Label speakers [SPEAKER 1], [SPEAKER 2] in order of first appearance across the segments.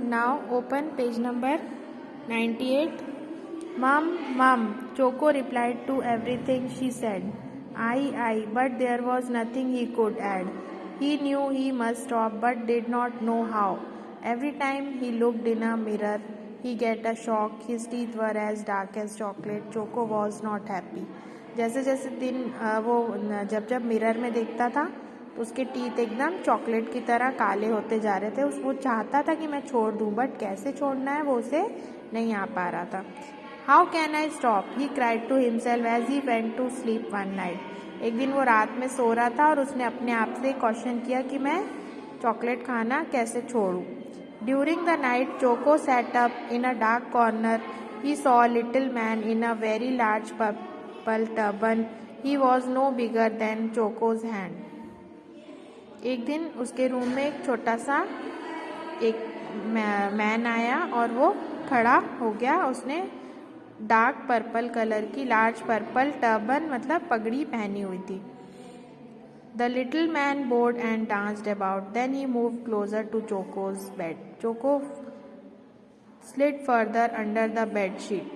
[SPEAKER 1] Now open page number 98. Mom, Mom, Choco replied to everything she said. I, but there was nothing he could add. He knew he must stop but did not know how. Every time he looked in a mirror, he get a shock. His teeth were as dark as chocolate. Choco was not happy. जैसे जैसे दिन वो जब mirror में देखता था तो उसके टीथ एकदम चॉकलेट की तरह काले होते जा रहे थे। वो चाहता था कि मैं छोड़ दूं, बट कैसे छोड़ना है वो उसे नहीं आ पा रहा था। How can I stop, he cried to himself as he went to sleep one night. एक दिन वो रात में सो रहा था और उसने अपने आप से क्वेश्चन किया कि मैं चॉकलेट खाना कैसे छोड़ूं। During the night Choco sat up in a dark corner. He saw a little man in a very large purple turban. He was no bigger than Choco's hand. एक दिन उसके रूम में एक छोटा सा एक मैन आया और वो खड़ा हो गया। उसने डार्क पर्पल कलर की लार्ज पर्पल टर्बन मतलब पगड़ी पहनी हुई थी। The little man bowed and danced about. Then he move closer to Choco's bed. Choco slid further under the bed sheet.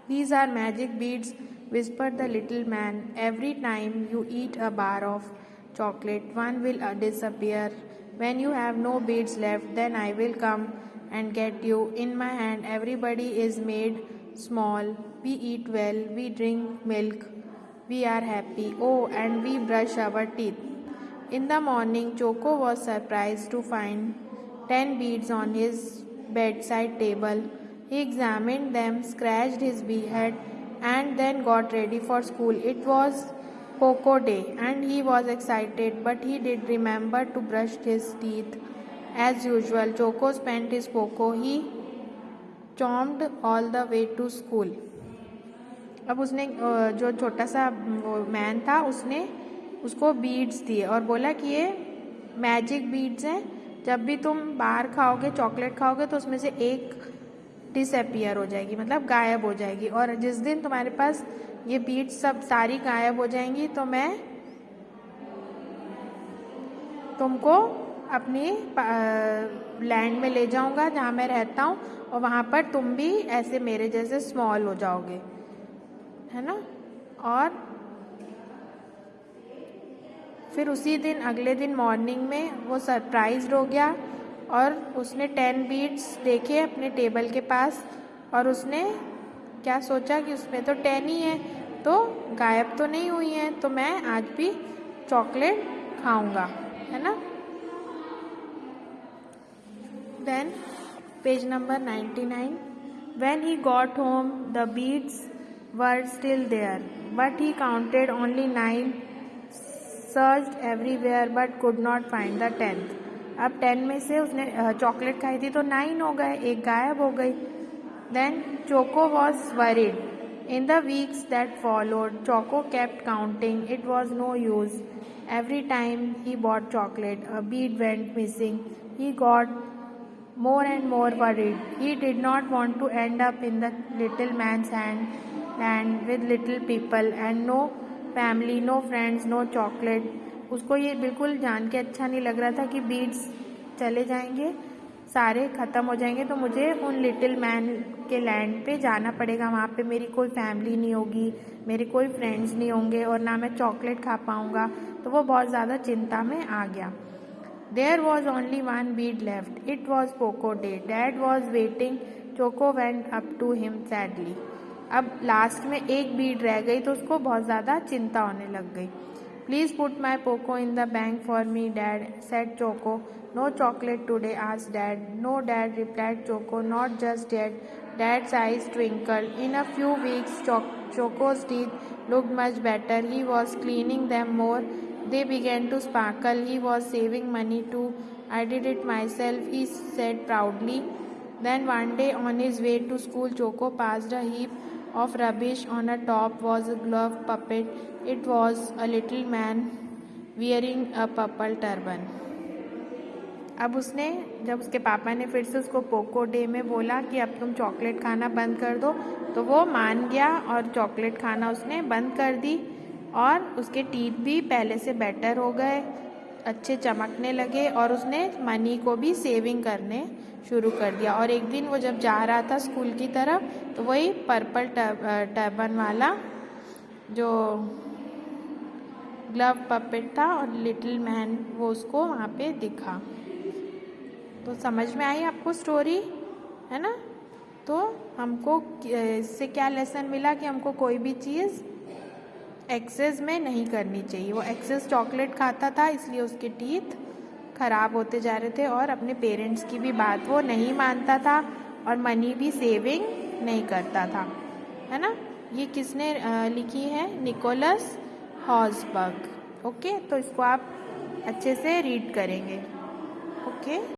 [SPEAKER 1] These are magic beads, whispered the little man. Every time you eat a bar of chocolate, one will disappear. When you have no beads left, then I will come and get you. In my hand, everybody is made small. We eat well, we drink milk, we are happy. Oh, and we brush our teeth. In the morning, Choco was surprised to find 10 beads on his bedside table. He examined them, scratched his beard, and then got ready for school. It was Poco Day, and he was excited, but he did remember to brush his teeth. As usual, Choco spent his Poco. He chomped all the way to school. अब उसने जो छोटा सा man था उसने उसको beads दिए और बोला कि ये मैजिक बीड्स हैं। जब भी तुम बाहर खाओगे चॉकलेट खाओगे तो उसमें से एक डिसअपियर हो जाएगी, मतलब गायब हो जाएगी। और जिस दिन तुम्हारे पास ये बीड्स सब सारी गायब हो जाएंगी तो मैं तुमको अपनी लैंड में ले जाऊंगा जहाँ मैं रहता हूँ, और वहाँ पर तुम भी ऐसे मेरे जैसे स्मॉल हो जाओगे, है ना। और फिर उसी दिन अगले दिन मॉर्निंग में वो सरप्राइज्ड हो गया और उसने 10 बीड्स देखे अपने टेबल के पास और उसने क्या सोचा कि उसमें तो 10 ही है, तो गायब तो नहीं हुई हैं, तो मैं आज भी चॉकलेट खाऊंगा, है ना। Then page number 99. When he got home, the beads were still there, but he counted only 9. Searched everywhere but could not find the 10th. अब 10 में से उसने चॉकलेट खाई थी तो 9 हो गए, एक गायब हो गई। Then Choco was worried. In the weeks that followed, Choco kept counting. It was no use. Every time he bought chocolate, a bead went missing. He got more and more worried. He did not want to end up in the little man's land with little people and no family, no friends, no chocolate. उसको ये बिल्कुल जान के अच्छा नहीं लग रहा था कि बीड्स चले जाएंगे, सारे ख़त्म हो जाएंगे, तो मुझे उन लिटिल मैन के लैंड पे जाना पड़ेगा। वहाँ पे मेरी कोई फैमिली नहीं होगी, मेरे कोई फ्रेंड्स नहीं होंगे और ना मैं चॉकलेट खा पाऊँगा। तो वो बहुत ज़्यादा चिंता में आ गया। There was only 1 bead left. It was Poko day. Dad was waiting. Choco went up to him sadly. अब लास्ट में एक बीड रह गई तो उसको बहुत ज़्यादा चिंता होने लग गई। Please put my Poco in the bank for me dad, said Choco. No chocolate today, asked dad. No dad, replied Choco, not just yet. Dad's eyes twinkled. In a few weeks Choco's teeth looked much better. He was cleaning them more. They began to sparkle. He was saving money too. I did it myself, he said proudly. Then one day on his way to school, Choco passed a heap of rubbish. On a top was a gloved puppet. It was a little man wearing a purple turban. अब उसने जब उसके पापा ने फिर से उसको Poco day में बोला कि अब तुम चॉकलेट खाना बंद कर दो, तो वो मान गया और चॉकलेट खाना उसने बंद कर दी और उसके टीथ भी पहले से बेटर हो गए। अच्छे चमकने लगे और उसने मनी को भी सेविंग करने शुरू कर दिया। और एक दिन वो जब जा रहा था स्कूल की तरफ तो वही पर्पल टर्बन वाला जो ग्लव पपेट था और लिटिल मैन वो उसको वहाँ पे दिखा। तो समझ में आई आपको स्टोरी, है ना? तो हमको इससे क्या लेसन मिला कि हमको कोई भी चीज़ एक्सेस में नहीं करनी चाहिए। वो एक्सेस चॉकलेट खाता था इसलिए उसके टीथ खराब होते जा रहे थे और अपने पेरेंट्स की भी बात वो नहीं मानता था और मनी भी सेविंग नहीं करता था, है ना? ये किसने लिखी है? Nicholas Hausberg. ओके, तो इसको आप अच्छे से रीड करेंगे। ओके।